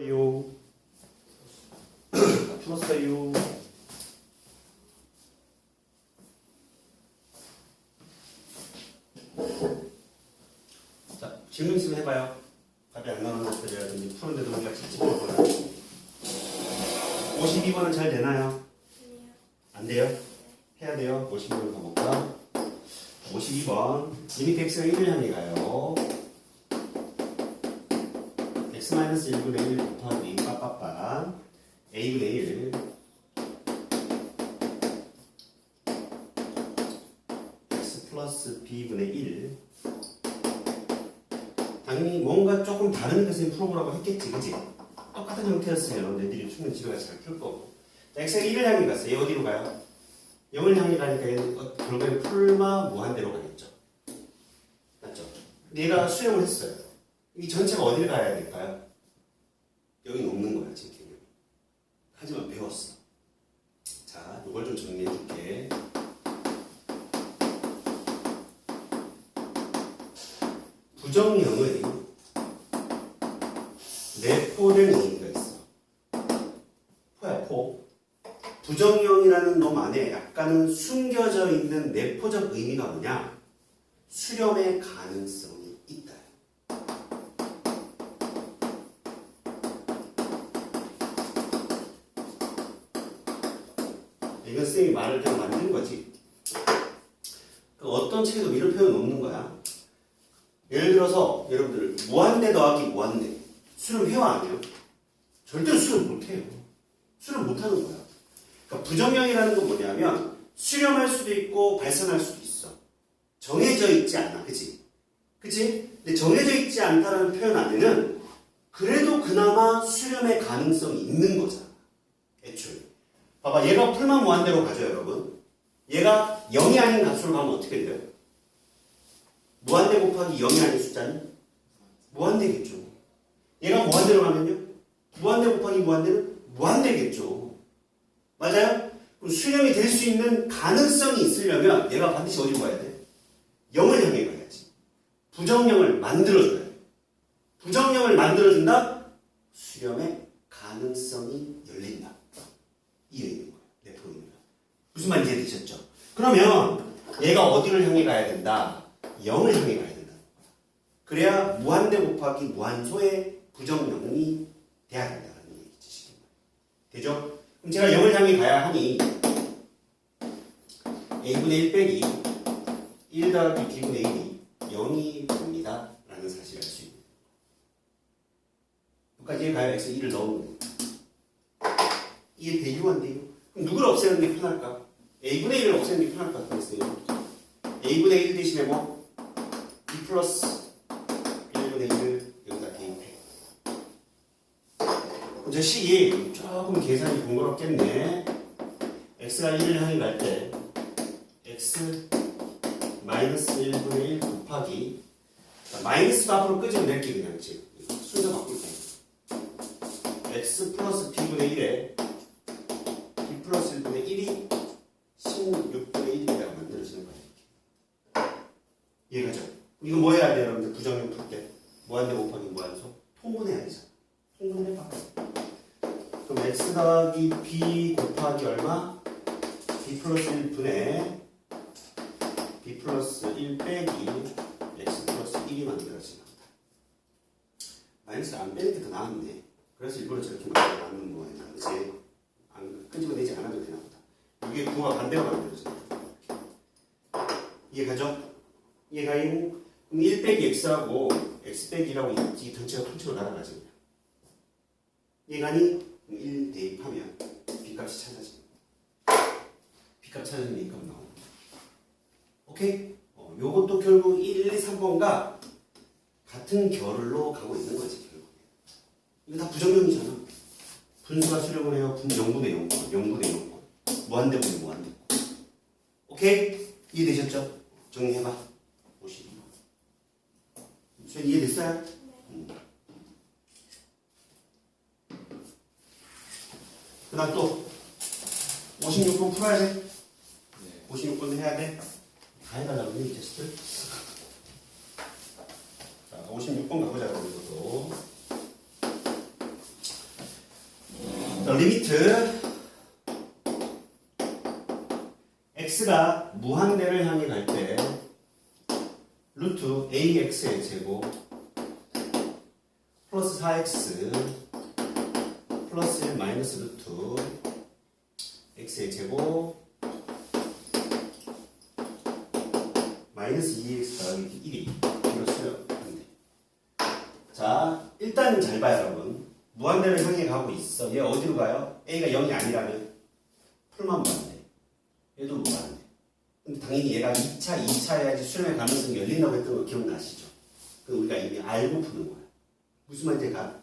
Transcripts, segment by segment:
요. 풀었어요. 자, 질문 있으면 해봐요. 답이 안 나오는 것들이라든지 푸는데도 우리가 찝찝하거나. 52번은 잘 되나요? 안 돼요? 해야 돼요. 52번 가볼까? 52번. 리미트 x가 1을 향해 가요. x-1분의 1 곱하기 빠빠빠 a분의 1 x 플러스 b분의 1 당연히 뭔가 조금 다른 것을 풀어보라고 했겠지, 그치? 똑같은 형태였어요. 너희들이 충분히 집에 가서 잘 풀 거고. x가 1을 향해 갔어요. 얘 어디로 가요? 0을 향해 가니까 얘는 결국에 풀마 무한대로 가겠죠. 맞죠? 근데 얘가 수렴을 했어요. 이 전체가 어디를 가야 될까요? 여기 없는 거야, 지금 개념이. 하지만 배웠어. 자, 이걸 좀 정리해 줄게. 부정형의 내포된 의미가 있어. 포야, 포. 부정형이라는 놈 안에 약간은 숨겨져 있는 내포적 의미가 뭐냐? 수렴의 가능성이 있다. 이건 쌤이 말을 그냥 만든 거지. 어떤 책에도 이런 표현 없는 거야. 예를 들어서 여러분들 무한대 더하기 무한대 수렴 해요 안 해요? 절대로 수렴 못해요. 수렴 못하는 거야. 그러니까 부정형이라는 건 뭐냐면 수렴할 수도 있고 발산할 수도 있어. 정해져 있지 않아. 그치? 그치? 근데 정해져 있지 않다는 표현 안에는 그래도 그나마 수렴의 가능성이 있는 거잖아. 애초에. 봐봐, 얘가 풀만 무한대로 가죠, 여러분. 얘가 0이 아닌 값으로 가면 어떻게 돼요? 무한대 곱하기 0이 아닌 숫자는 무한대겠죠. 얘가 무한대로 가면요? 무한대 곱하기 무한대는 무한대겠죠. 맞아요? 그럼 수렴이 될 수 있는 가능성이 있으려면 얘가 반드시 어디로 가야 돼? 0을 향해 가야지. 부정형을 만들어줘야 돼. 부정형을 만들어준다? 수렴의 가능성이 열린다. 이 의미인 거예요. 내포입니다. 무슨 말인지 이해되셨죠? 그러면 얘가 어디를 향해 가야 된다? 0을 향해 가야 된다. 그래야 무한대 곱하기 무한소의 부정형이 돼야 된다는 얘기죠. 되죠? 그럼 제가 0을 향해 가야 하니 a분의 1 빼기 1 더하기 b분의 1이 0이 됩니다. 라는 사실을 알 수 있습니다. 여기까지 가야 x 1을 넣은 거예요. 이게 대유한 대유. 그럼 누구를 없애는 게 편할까? a분의 1을 없애는 게 편할 것 같아요. a분의 1 대신에 뭐? b 플러스 1분의 1을 여기다 대입해. 저 식이 조금 계산이 번거롭겠네. x가 1을 향해 갈 때 x 마이너스 1분의 1 곱하기 마이너스 앞으로 끄집어낼게 그냥 지금 순서 바꿀게. x 플러스 b분의 1에 b 플러스 1분의 1이 16분의 1이라고 만들어지는 거예요. 이해가죠? 이거 뭐 해야 돼요, 여러분들? 부정형 풀 때 무한대 곱하기 무한소 통분해야 되잖아. 통분해봐. 그럼 x 더하기 b 곱하기 얼마? b 플러스 1분의 b 플러스 1 빼기 x 플러스 1이 만들어지는 거다. 마이너스 안 빼는 게 더 나았네. 그래서 일부러 저렇게 만드는 거예요. 그치? 안 끄집어내지 않아도 되나 보다. 이게 부가 반대가 만들어지는 거다. 이해가죠? 이해가요? 그럼 1 빼기 x하고 x 빼기 1하고 이 전체가 통째로 날아가죠. 이해가니? 1 대입하면 b값이 찾아집니다. b값 찾아지면 이값 나옵니다. 오케이? 요것도 결국 1, 2, 3번과 같은 결로 가고 있는 거지, 결국. 이거 다 부정형이잖아. 분수가 수렴을 해요. 0분의 0권, 0분의 0권. 무한대분의 무한대권. 오케이? 이해되셨죠? 정리해봐. 52번. 수현 이해됐어요? 그 다음 또 56번 풀어야 돼? 56번 해야 돼? 다 해달라고 해, 이 테스트. 자, 56번 가보자, 이것도. 리미트 x가 무한대를 향해 갈 때 루트 ax의 제곱 플러스 4x 플러스 1 마이너스 루트 x의 제곱 마이너스 2x 더하기 1이 이렇어요. 자, 일단 잘 봐요, 여러분. 무한대를 향해 가고 있어. 얘 어디로 가요? a가 0이 아니라면 풀만 무한대. 얘도 무한대. 근데 당연히 얘가 2차 해야지 수렴의 가능성이 열린다고 했던 거 기억나시죠? 그 우리가 이미 알고 푸는 거야. 무슨 말인지 가?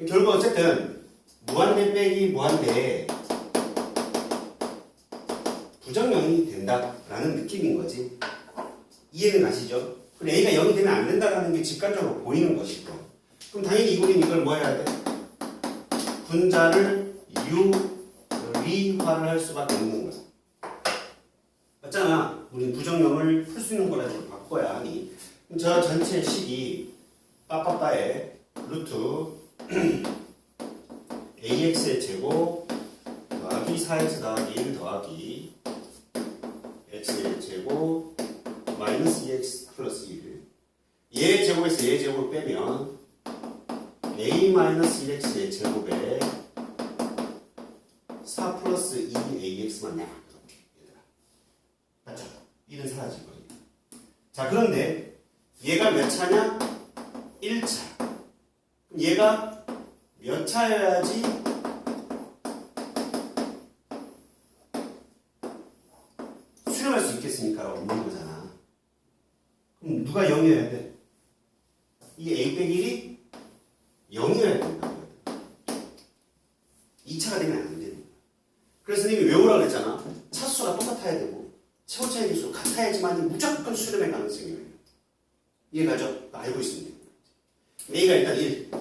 결국 어쨌든 무한대 빼기 무한대에 부정형이 된다라는 느낌인 거지. 이해는 가시죠? 그럼 a가 0이 되면 안 된다라는 게 직관적으로 보이는 것이고, 그럼 당연히 우리는 이걸 뭐 해야 돼? 분자를 유리화를 할 수밖에 없는 거야. 맞잖아. 우리는 부정형을 풀 수 있는 거라도 바꿔야 하니. 그럼 저 전체 식이 빠빠빠에 루트 ax의 제곱 더하기 4x 더하기 1 더하기 x의 제곱 마이너스 2x 플러스 1 얘 제곱에서 얘 제곱을 빼면 a 마이너스 1x의 제곱에 4 플러스 2ax만 남아. 얘들아. 맞죠? 1은 사라질 거예요. 자, 그런데 얘가 몇 차냐? 1차. 그럼 얘가 몇 차여야지 수렴할 수 있겠습니까? 없는 거잖아. 그럼 누가 0이어야 돼? 이 a 빼기 1이 0이어야 된다고 하거든. 2차가 되면 안 되는 거야. 그래서 선생님이 외우라고 했잖아. 차수가 똑같아야 되고 최고차의 개수 같아야지만 무조건 수렴의 가능성이 열려. 이해가죠? 알고 있습니다. a가 일단 1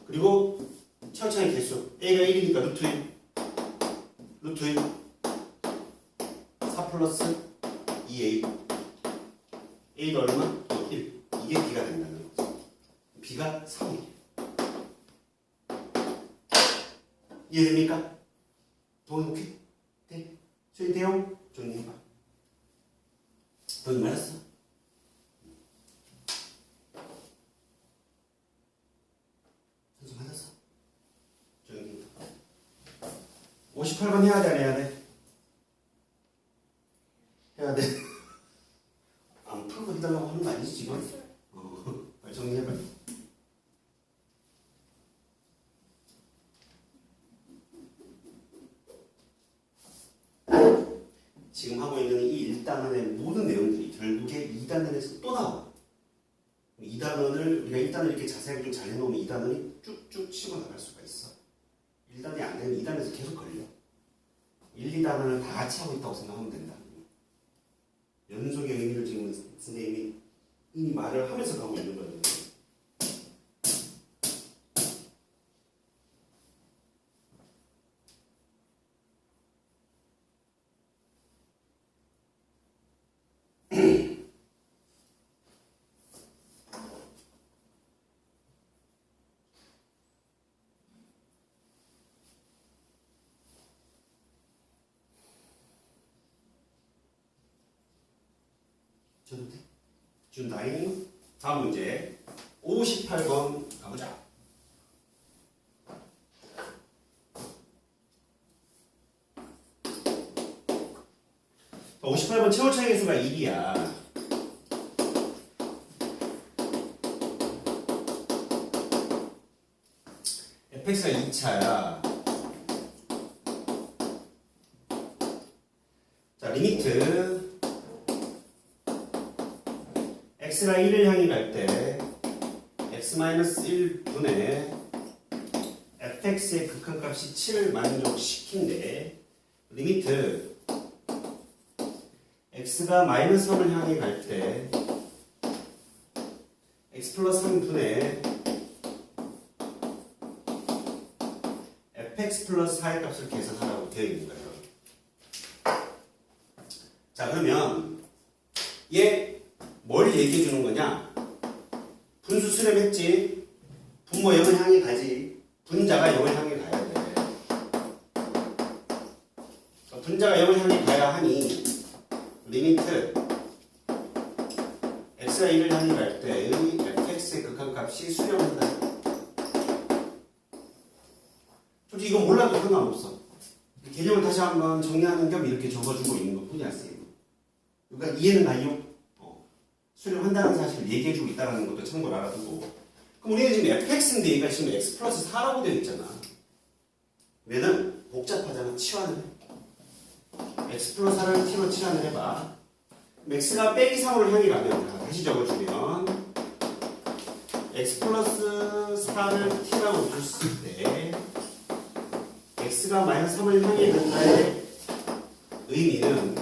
그리고 최고차의 개수 a가 1이니까 루트 1 루트 1 4 플러스 2a a가 얼마? 1 이게 b가 된다는 거죠. b가 3이에요. 이해됩니까? 돈 오케이? 네. 저희 대용 정리해봐. 돈 맞았어? 선수 맞았어? 정리해봐. 58번 해야 돼, 안 해야 돼? 해야 돼. 안 풀고 해달라고 하는 거 아니지, 지금? 빨리 정리해봐. 지금 하고 있는 이 1단원의 모든 내용들이 결국에 2단원에서 또 나와. 2단원을 우리가 1단원 이렇게 자세하게 좀 잘 해놓으면 2단원이 쭉쭉 치고 나갈 수가 있어. 1단이 안 되면 2단에서 계속 걸려. 1, 2단원을 다 같이 하고 있다고 생각하면 된다. 연속의 의미를 지금 선생님이 이미 말을 하면서 가고 있는 거예요. 저도 돼? 준다잉. 다음 문제 58번 가보자. 58번 최고차의 개수가 1이야. fx가 2차야. 자, 리미트 x가 1을 향해 갈 때 x-1분의 fx의 극한값이 7을 만족시킨대. 리미트 x가 마이너스 3을 향해 갈 때 x 플러스 3분의 fx 플러스 4의 값을 계산하라고 되어 있는 거예요. 자, 그러면 얘 뭘 얘기해 주는 거냐? 분수 수렴했지? 분모 0을 향해 가지. 분자가 0을 향해 가야 분자가 0을 향해 가야 하니 리미트 x가 1을 향해 갈 때의 fx의 극한값이 수렴한다. 솔직히 이건 몰라도 상관없어. 개념을 다시 한번 정리하는 겸 이렇게 적어주고 있는 것 뿐이야, 쌤. 그러니까 이해는 가요? 수렴한다는 사실을 얘기해주고 있다는 것도 참고로 알아두고. 그럼 우리는 지금 fx인데 얘가 지금 x 플러스 4라고 되어 있잖아. 얘는 복잡하잖아. 치환을 해. x 플러스 4를 t로 치환을 해봐. x가 빼기 3으로 향해 가면 다시 적어주면 x 플러스 4를 t라고 줬을 때 x가 마이너스 3을 향해 간다의 의미는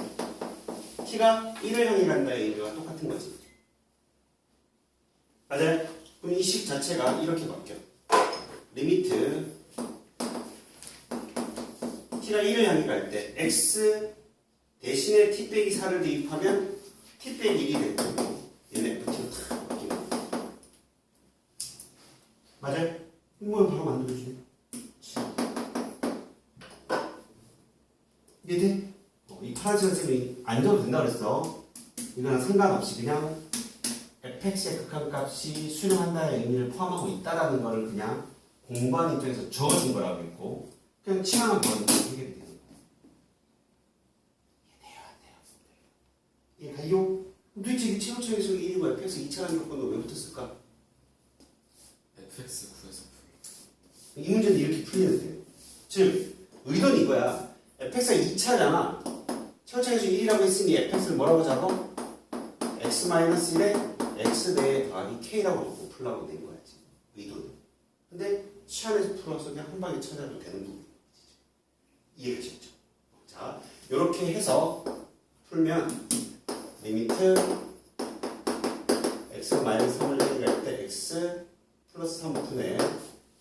t가 1을 향해 간다의 의미와 똑같은 거지. 맞아요? 그럼 이 식 자체가 이렇게 바뀌어. 리미트 t가 1을 향해 갈 때 x 대신에 t 빼기 4를 대입하면 t 빼기 1이 되고 얘는 ft로 탁 바뀌는 거야. 맞아요? 이거 바로 만들어주네. 이해돼? 이 파란색 선생님이 안 적어도 된다고 그랬어. 이거는 상관없이 그냥 fx의 극한값이 수렴한다는 의미를 포함하고 있다라는 거를 그냥 공부하는 입장에서 적어준 거라고 했고 그냥 치환한 거는 해결이 되는 거예요. 이해돼요? 안 돼요? 이해가요? 도대체 이게 최고점에서 1이고 fx 2차라는 조건은 왜 붙었을까? fx 구해서 이 문제는 이렇게 풀리면 돼요. 즉 의도는 이거야. fx가 2차잖아. 최고점에서 1이라고 했으니 fx를 뭐라고 잡아? x-1에 x 내에 더하기 k라고 놓고 풀라고 된 거야 지금 의도는. 근데 치환해서 풀어서 그냥 한 방에 찾아도 되는 부분이죠. 이해하셨죠? 자, 이렇게 해서 풀면 리미트 x-3을 내릴 때 x 플러스 3분의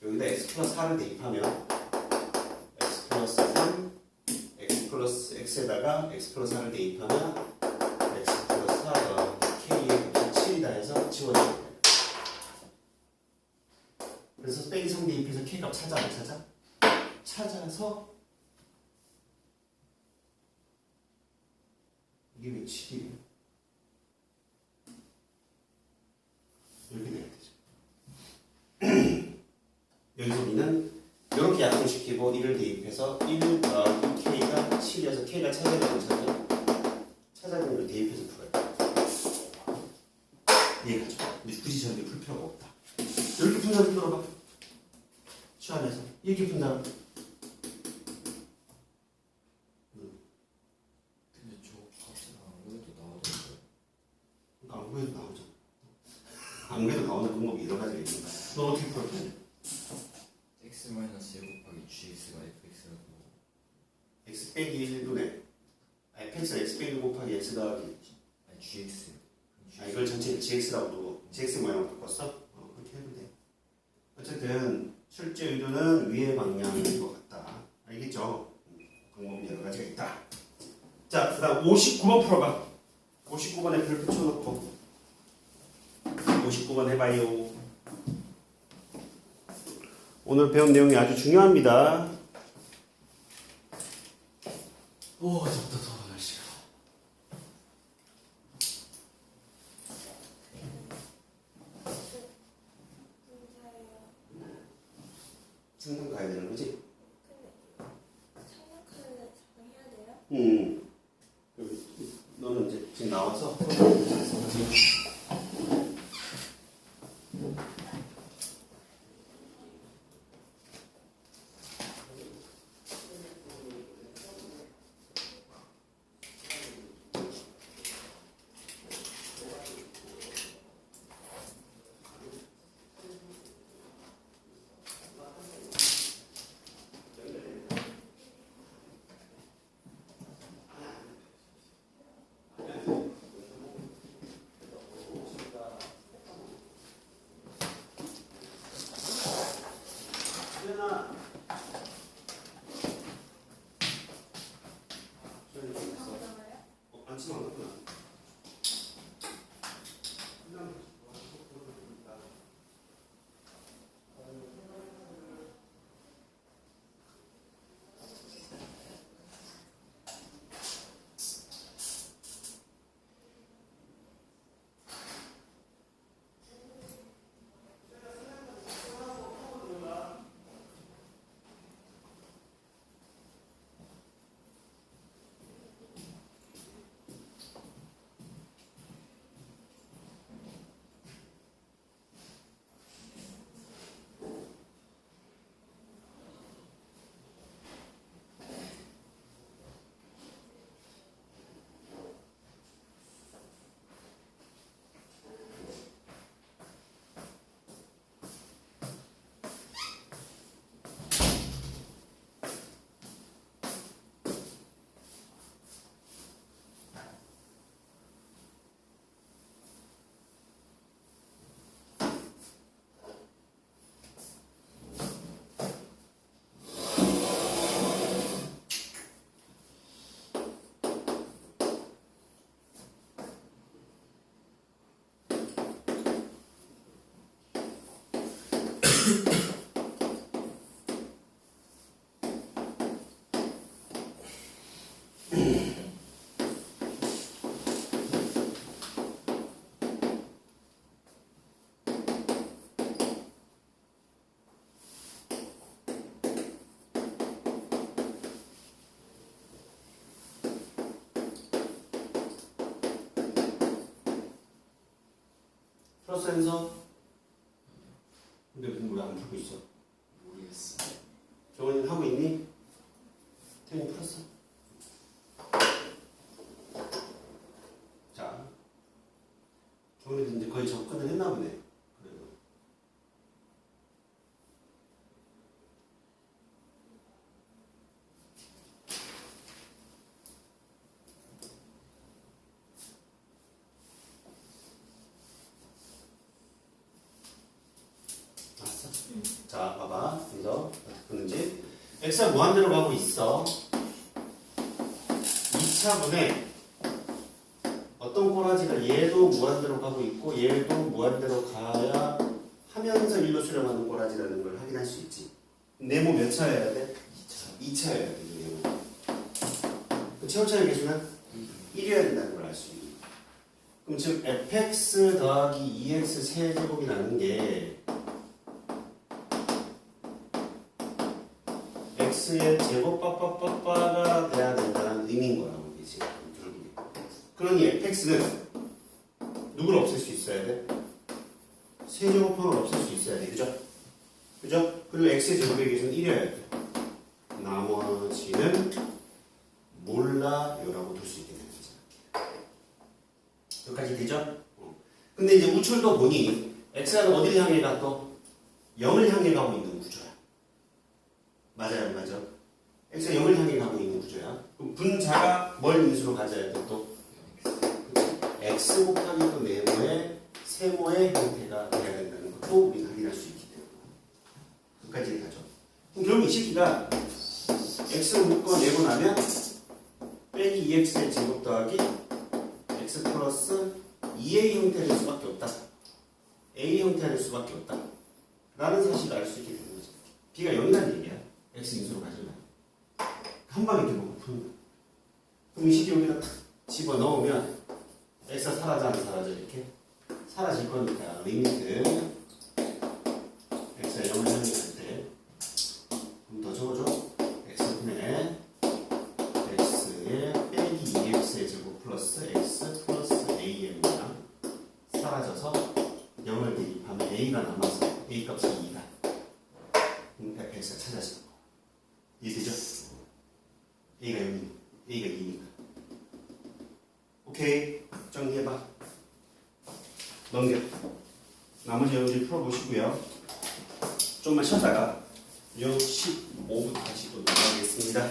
여기다 x 플러스 4를 대입하면 x 플러스 3 x 플러스 x에다가 x 플러스 4를 대입하면 x 플러스 4 더하기 k의 값이 7이다 해서 지워져요. 그래서 빼기 3 대입해서 k값 찾아 안 찾아? 찾아서 이게 왜 7이에요? 이렇게 돼야 되죠. 여기서 우리는 이렇게 약분시키고 1을 대입해서 1 더하기 k가 7이어서 k가 찾아야 안 찾아? 찾아야 되는 걸 대입해서 풀어요. 이해가죠? 근데 굳이 저렇게 풀 필요가 없다. 이렇게 푼 사람 들어봐. 치환해서 이렇게 푼 사람. 근데 저 값은 안 그래도 나오던데. 그러니까 안 그래도 나오죠. 안 그래도 나오는 방법이 여러 가지가 있는 거야. 너 어떻게 풀어? x 마이너스 1 곱하기 gx가 fx라고. x 빼기 1분의 fx가 x 빼기 1 곱하기 x 더하기 아니 gx. 이걸 전체 gx라고 두고 gx 모양으로 바꿨어? 그렇게 해도 돼. 어쨌든 실제 의도는 위의 방향인 것 같다. 알겠죠? 방법이 여러 가지가 있다. 자, 그 다음 59번 풀어봐. 59번에 별표 쳐놓고 59번 해봐요. 오늘 배운 내용이 아주 중요합니다. 오 덥다 더워 날씨가. 상담 가야 되는 거지? 상담카드 해야 돼요? 너는 이제 지금 나와서 플러스 해서 근데 왜 안 풀고 있어? 모르겠어. 정원이 하고 있니? 태훈이 풀었어? 자, 정원이도 이제 거의 접근을 했나 보네. 그래도. 알았어? 자, 봐봐. 먼저 어떻게 푸는지. x가 무한대로 가고 있어. 2차분에 어떤 꼬라지가 얘도 무한대로 가고 있고 얘도 무한대로 가야 하면서 일로 수렴하는 꼬라지라는 걸 확인할 수 있지. 네모 몇 차여야 돼? 2차여야 돼. 네모. 그 최고차의 개수는 1이어야 된다는 걸 알 수 있는. 그럼 지금 fx 더하기 2x 세제곱이 나는 게 x의 제곱 빠빠빠빠가 돼야 된다는 의미인 거라고 이게 지금 결국에. 그러니 fx는 누구를 없앨 수 있어야 돼? 세제곱항을 없앨 수 있어야 돼. 그죠? 그죠? 그리고 x의 제곱의 개수는 1이어야 돼. 나머지는 몰라요라고 둘 수 있게 되는 거잖아. 여기까지 되죠? 근데 이제 우출도 보니 x가 어디를 향해 가 또? 0을 향해 가고 있는 구조야. 맞아요, 맞아. x가 0을 향해 가고 있는 구조야. 그럼 분자가 뭘 인수로 가져야 돼 또? x 곱하기 또 네모의 세모의 형태가 돼야 된다는 것도 우리가 확인할 수 있기 때문에 끝까지 가죠. 그럼 결국 이 식기가 x를 묶어내고 나면 빼기 2x의 제곱 더하기 x 플러스 2a 형태가 될 수밖에 없다. a 형태가 될 수밖에 없다. 라는 사실을 알 수 있게 되는 거죠. b가 0이라는 얘기야. x 인수로 가지면 한 방에 이렇게 놓고 푸는 거야. 그럼 이 식기 여기다 탁 집어넣으면 x가 사라져 안 사라져? 이렇게 사라질 거니까 리미트 x가 0을 향해 갈 때 좀 더 적어줘. x분의 x의 빼기 2x의 제곱 플러스 x 플러스 am이랑 사라져서 0을 대입하면 a가 남아서 a 값이 2다. 그럼 fx가 찾아지는 거. 이해되죠? a가 0이니까 a가 2니까. 오케이. 정리해봐. 넘겨. 나머지 여러분들 풀어보시고요. 좀만 쉬었다가 65부터 다시 또 넘어가겠습니다.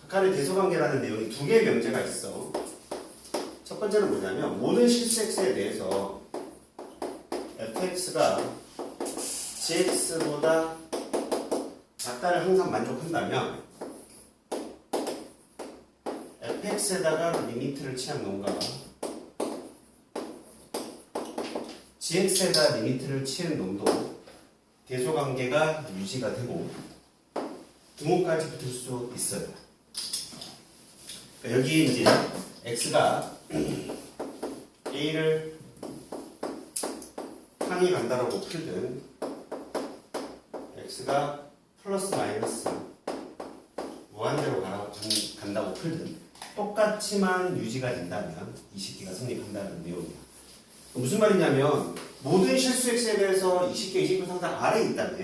극한의 대소관계라는 내용이 두 개의 명제가 있어. 첫 번째는 뭐냐면 모든 실수 x에 대해서 fx가 gx보다 작다를 항상 만족한다면 fx에다가 리미트를 취한 놈과 gx에다 리미트를 취한 놈도 대소관계가 유지가 되고 등호까지 붙을 수 있어요. 그러니까 여기 이제 x가 a를 항이 간다라고 풀든 x가 플러스 마이너스 무한대로 간다고 풀든 똑같이만 유지가 된다면 이 식기가 성립한다는 내용이야. 무슨 말이냐면 모든 실수 x에 대해서 이 식기가 항상 아래에 있다며.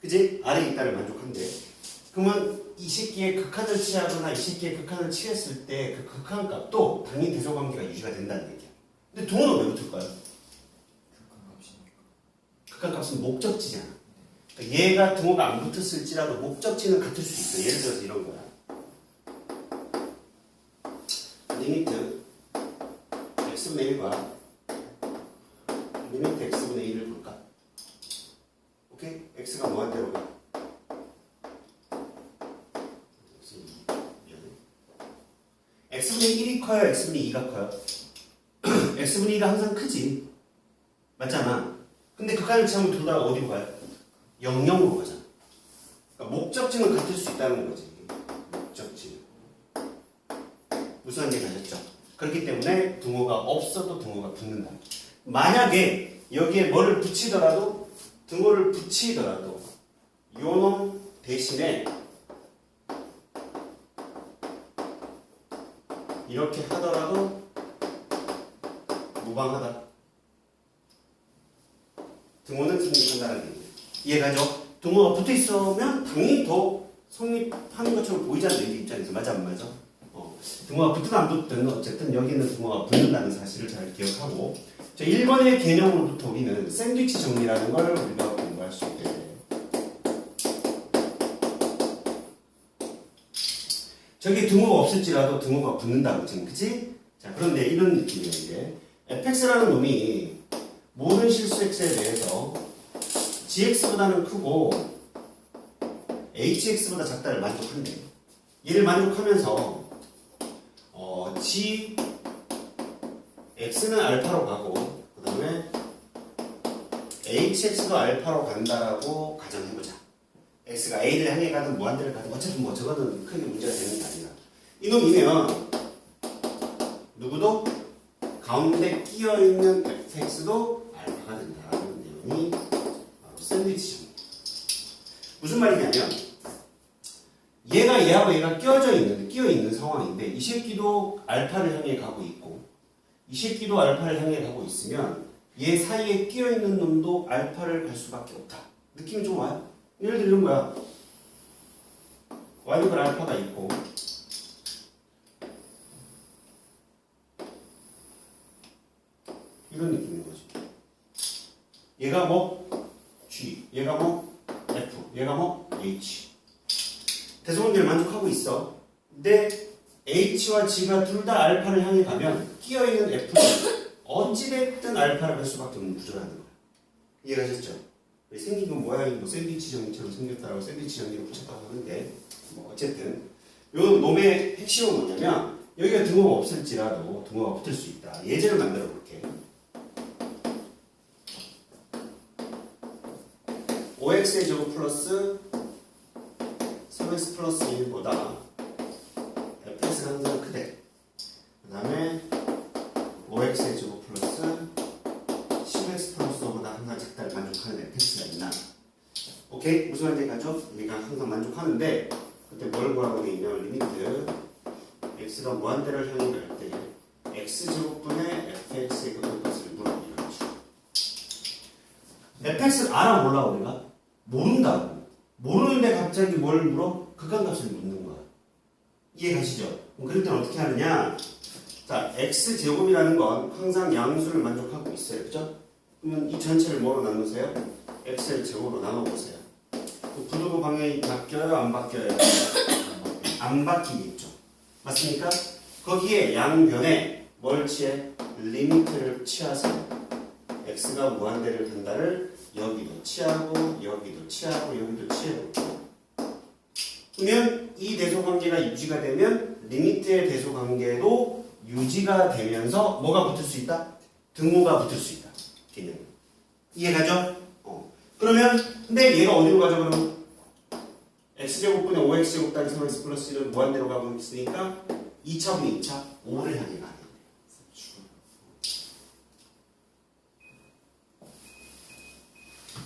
그지? 아래에 있다를 만족한대. 그러면 이 새끼의 극한을 취하거나 이 새끼의 극한을 취했을 때 그 극한 값도 당연히 대소관계가 유지가 된다는 얘기야. 근데 동호는 왜 붙을까요? 극한값이니까. 극한 값은 목적지잖아. 그러니까 얘가 등호가 안 붙었을지라도 목적지는 같을 수 있어. 예를 들어서 이런 거야. 리미트 x분의 1과 리미트 x분의 1을 볼까? 오케이? x가 무한대로 가. x분의 1이 커요? x분의 2가 커요? x분의 2가 항상 크지. 맞잖아. 근데 극한을 취하면 둘 다 어디로 가요? 0,0으로 가잖아. 그러니까 목적지는 같을 수 있다는 거지. 목적지. 무슨 한계 가셨죠? 그렇기 때문에 등호가 없어도 등호가 붙는다. 만약에 여기에 뭐를 붙이더라도 등호를 붙이더라도 요놈 대신에 이렇게 하더라도 무방하다. 등호는 성립한다는 얘기예요. 이해가죠? 등호가 붙어 있으면 당연히 더 성립하는 것처럼 보이지 않는 내 입장에서 맞아 안 맞아? 등호가 붙든 안 붙든 어쨌든 여기는 등호가 붙는다는 사실을 잘 기억하고 자, 1번의 개념으로부터 우리는 샌드위치 정리라는 걸 우리가 공부할 수 있게 돼요. 저기 등호가 없을지라도 등호가 붙는다고 지금 그치? 자 그런데 이런 느낌이에요 이게 fx라는 놈이 모든 실수 x에 대해서 gx보다는 크고 hx보다 작다를 만족한대. 얘를 만족하면서 g x는 알파로 가고 그 다음에 hx도 알파로 간다라고 가정해보자. x가 a를 향해 가든 무한대를 가든 어차피 뭐 저거는 크게 문제가 되는 게 아니라 이놈이면 누구도 가운데 끼어있는 fx도 알파가 된다는 내용이 바로 샌드위치죠. 무슨 말이냐면 얘가 얘하고 얘가 끼어있는 상황인데 이 새끼도 알파를 향해 가고 있고 이 새끼도 알파를 향해 가고 있으면 얘 사이에 끼어있는 놈도 알파를 갈 수밖에 없다. 느낌이 좀 와요? 예를 들면 뭐야? y별 알파가 있고 이런 느낌인 거죠. 얘가 뭐 G, 얘가 뭐 F, 얘가 뭐 H. 대소관계를 만족하고 있어. 근데 H와 G가 둘 다 알파를 향해 가면 끼어있는 F는 어찌됐든 알파를 갈 수밖에 없는 구조라는 거야. 이해가셨죠? 생긴 건 모양이 뭐 샌드위치 정리처럼 생겼다라고 샌드위치 정리를 붙였다고 하는데 뭐 어쨌든 요 놈의 핵심은 뭐냐면 여기가 등호가 없을지라도 등호가 붙을 수 있다. 예제를 만들어 볼게. 5x의 제곱 플러스 3x 플러스 1보다 fx가 항상 크대. 그 다음에 5x의 제곱 플러스 10x 플러스 5보다 항상 작다를 만족하는 fx가 있나? 오케이? 무슨 말인지 가죠? 우리가 항상 만족하는데 그때 뭘 보라고 돼 있냐면 리미트 x가 무한대를 향해 갈 때 x제곱분의 fx의 극한값을 물어보는 거죠. fx를 알아 몰라 우리가? 모른다고. 모르는데 갑자기 뭘 물어? 극한값을 묻는 거야. 이해 가시죠? 그럴 때는 어떻게 하느냐? 자, x제곱이라는 건 항상 양수를 만족하고 있어요. 그죠? 그러면 이 전체를 뭐로 나누세요? x를 제곱으로 나눠보세요. 부등호 방향이 바뀌어요? 안 바뀌어요? 안 바뀌겠죠. 맞습니까? 거기에 양변에 뭘 취해? 리미트를 취하세요. x가 무한대를 간다를 여기도 취하고 여기도 취하고 여기도 취해볼게요. 그러면 이 대소관계가 유지가 되면 리미트의 대소관계도 유지가 되면서 뭐가 붙을 수 있다? 등호가 붙을 수 있다. 개념. 이해가죠? 그러면 근데 얘가 어디로 가죠 그러면? x제곱분의 5x제곱 따위 3x 플러스 1은 무한대로 가고 있으니까 2차분의 2차 5를 향해 가요.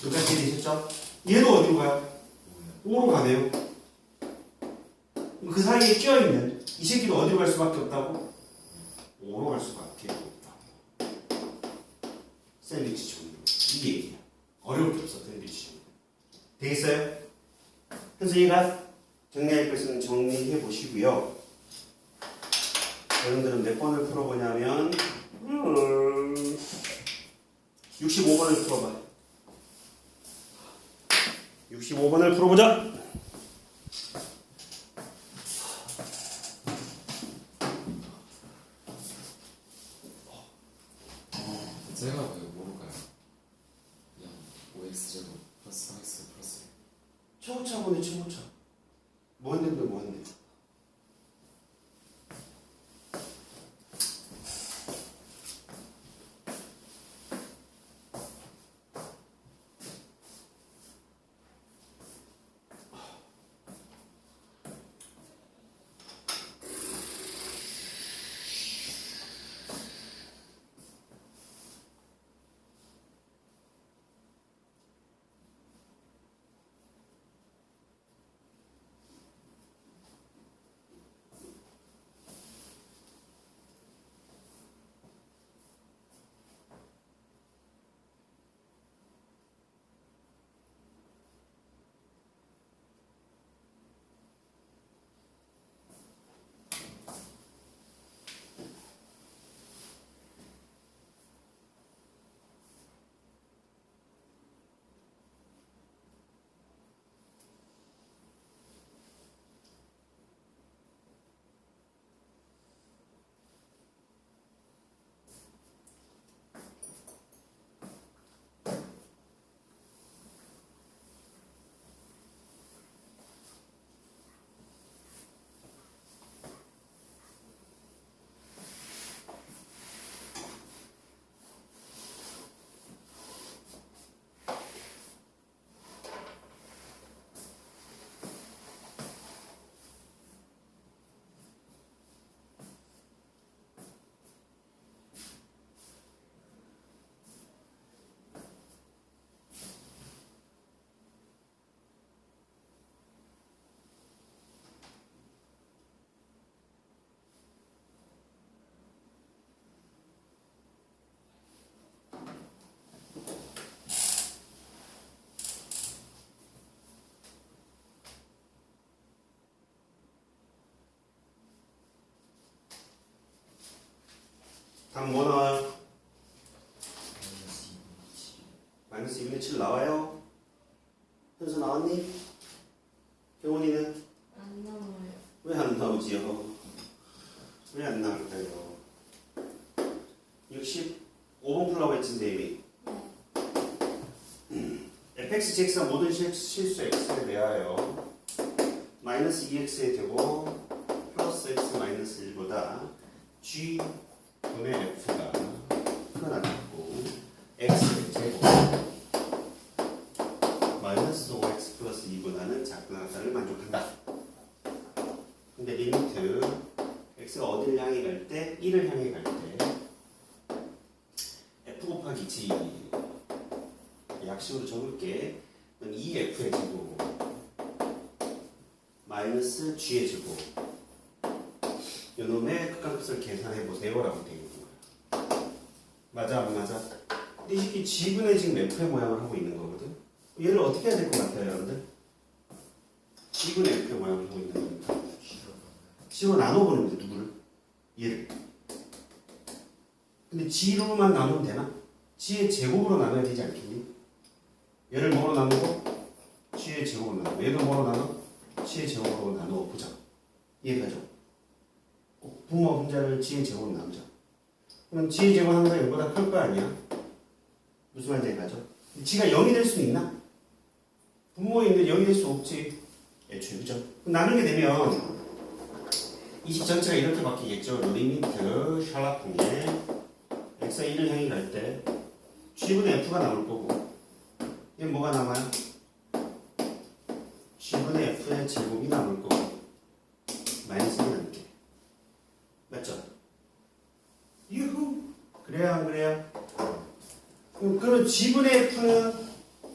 여기까지 되셨죠? 얘도 어디로 가요? 5로 가네요. 그 사이에 끼어있는 이 새끼도 어디로 갈 수밖에 없다고? 5로 갈 수밖에 없다고. 샌드위치 정리. 이 얘기야. 어려울 게 없어 샌드위치 정리. 되겠어요? 그래서 얘가 정리할 것은 정리해 보시고요. 여러분들은 몇 번을 풀어보냐면 65번을 풀어봐요. 65번을 풀어보자. 제가 왜 모를까요? 그냥 5x제곱 플러스 3x 플러스 초고차 보내 초고차. 뭐했는데 뭐했는데. 답 뭐 나와요? 마이너스 마이너스 2분의 7 나와요? 현수 나왔니? 경훈이는? 안 나와요. 왜 안 나오지요? 왜 안 나올까요? 65번 풀라고 했지, 선생님이. fx, gx가 모든 실수 x에 대하여 마이너스 2x의 제곱 플러스 x 마이너스 1보다 g 분의 f가 크가 나타났고 x의 제곱 마이너스 5x 플러스 2보다는 작거나 같다를 만족한다. 근데 리미트 x가 어디를 향해 갈 때? 1을 향해 갈 때 f 곱하기 g 약식으로 적을게. 2f의 제곱 마이너스 g의 제곱 요놈의 극한값을 계산해 보세요 라고 되어 있는 거야. 맞아 안 맞아? 근데 이 새끼 g분의 지금 f의 모양을 하고 있는 거거든. 얘를 어떻게 해야 될 것 같아요 여러분들? g분의 f의 모양을 하고 있는 겁니다. g로 나눠보는 거지 누구를? 얘를. 근데 g로만 나누면 되나? g의 제곱으로 나눠야 되지 않겠니? 얘를 뭐로 나누고? g의 제곱으로 나누고 얘도 뭐로 나눠? g의 제곱으로 나누어 보자. 이해가죠? 분모 분자를 g의 제곱으로 나누자. 그럼 g의 제곱 항상 0보다 클 거 아니야? 무슨 말인지 가죠? g가 0이 될 수는 있나? 분모에 있는데 0이 될 수 없지. 애초에 그죠? 그럼 나누게 되면 이 식 전체가 이렇게 바뀌겠죠. 리미트 샬라풍에 x가 1을 향해 갈 때 g분의 f가 나올 거고 얘 뭐가 남아요? g분의 f의 제곱이 남을 거고 마이너스 1이 남게. 맞죠? 유후. 그래야 안 그래요? 그럼 g분의 f는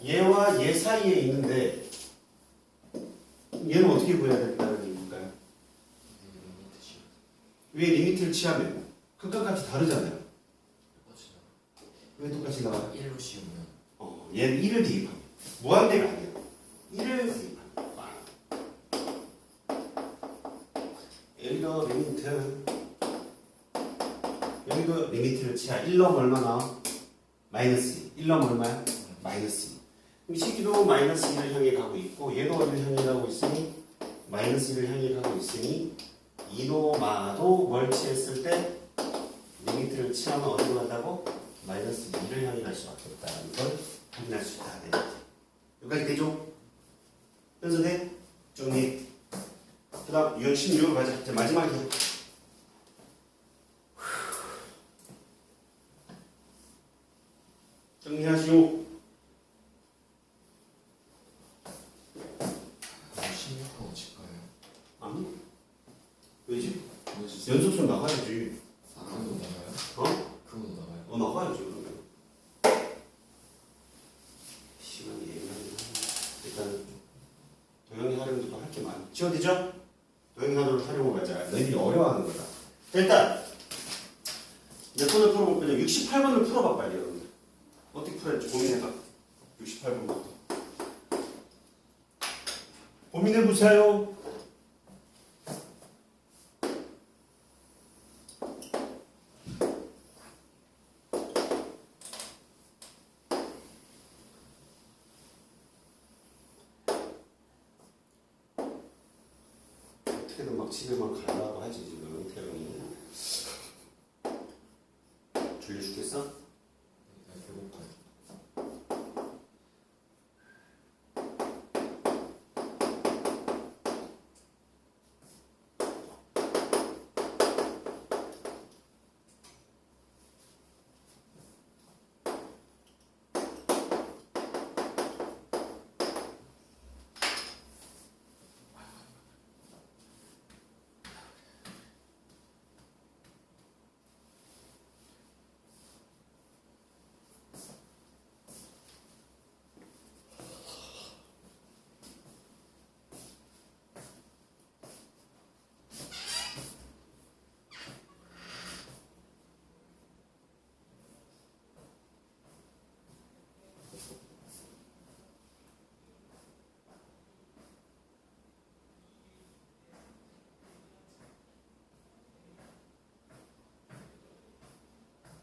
얘와 얘 사이에 있는데 얘는 어떻게 구해야 된다는 얘기일까요? 왜 리미트를 취하면 극한값이 다르잖아요. 왜 똑같이 나와요? 1로 씌우면 얘는 1을 대입하면 무한대가 아니야. 1을 대입하면 여기도 리미트 여기도 리미트를 취하 1 넣으면 얼마 나와? 마이너스 1 넣으면 얼마야? 마이너스 2. 이 새끼도 마이너스 1을 향해 가고 있고 얘도 어디를 향해 가고 있으니 마이너스 1을 향해 가고 있으니 이도 마도 뭘 취했을 때 리미트를 취하면 어디로 간다고? 마이너스 2를 향해 갈 수밖에 없다는 걸 확인할 수 있다. 네. 여기까지 되죠? 그래서 돼? 정리. 그 다음 유형 16으로 가자. 이제 마지막이야. 정리하시오. 16하고 칠까요? 아니? 왜지? 뭐지? 연속선 나가야지. 그거도 나가요? 어? 그거도 나가요? 나가야지 그러면. 시간이 예민하긴 하네. 일단 도형이 활용도 할 게 많아. 지워지죠? 도형이 활용을 활용을 가자. 너희들이 어려워하는 거다. 자, 일단 몇 번을 풀어볼 거냐? 68번을 풀어봐 빨리 여러분들. 어떻게 풀어야 할지 고민해봐. 68번부터. 고민해보세요. 어떻게든 막 집에만 가려고 하지 지금 태영이.